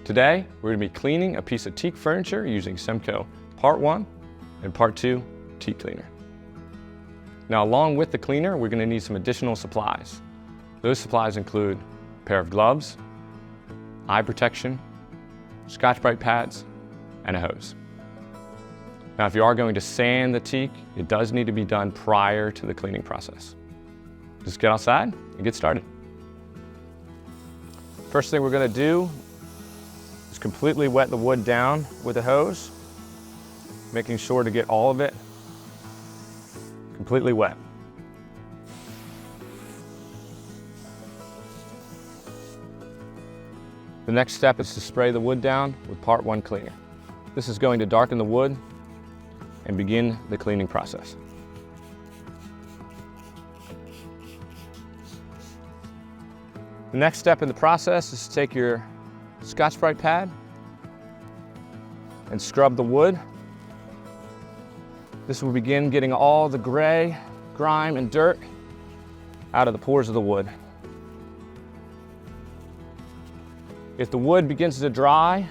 Today, we're going to be cleaning a piece of teak furniture using SEMCO Part 1 and Part 2 Teak Cleaner. Now, along with the cleaner, we're going to need some additional supplies. Those supplies include a pair of gloves, eye protection, Scotch-Brite pads, and a hose. Now, if you are going to sand the teak, it does need to be done prior to the cleaning process. Just get outside and get started. First thing we're going to do is completely wet the wood down with a hose, making sure to get all of it completely wet. The next step is to spray the wood down with Part 1 cleaner. This is going to darken the wood and begin the cleaning process. The next step in the process is to take your Scotch-Brite pad and scrub the wood. This will begin getting all the gray, grime, and dirt out of the pores of the wood. If the wood begins to dry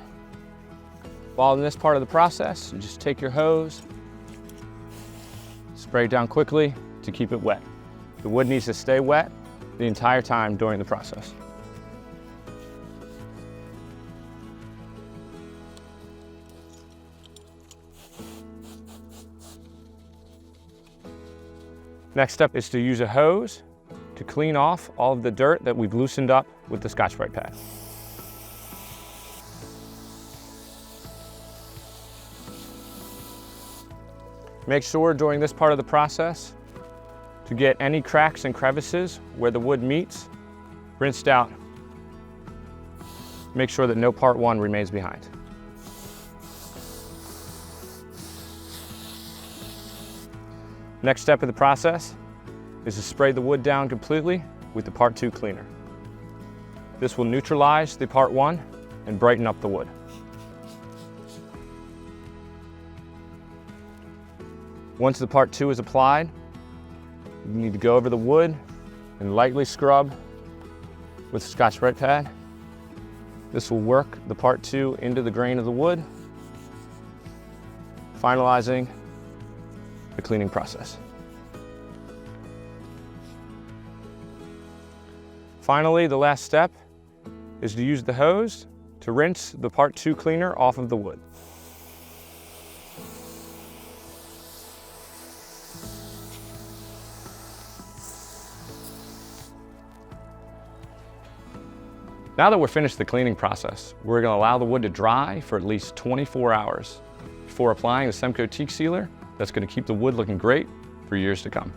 while in this part of the process, you just take your hose, spray it down quickly to keep it wet. The wood needs to stay wet the entire time during the process. Next step is to use a hose to clean off all of the dirt that we've loosened up with the Scotch-Brite pad. Make sure during this part of the process to get any cracks and crevices where the wood meets rinsed out. Make sure that no Part 1 remains behind. Next step of the process is to spray the wood down completely with the Part 2 cleaner. This will neutralize the Part 1 and brighten up the wood. Once the Part 2 is applied, you need to go over the wood and lightly scrub with the Scotch-Brite pad. This will work the Part 2 into the grain of the wood, finalizing the cleaning process. Finally, the last step is to use the hose to rinse the Part 2 cleaner off of the wood. Now that we're finished the cleaning process, we're going to allow the wood to dry for at least 24 hours before applying the SEMCO Teak Sealer that's going to keep the wood looking great for years to come.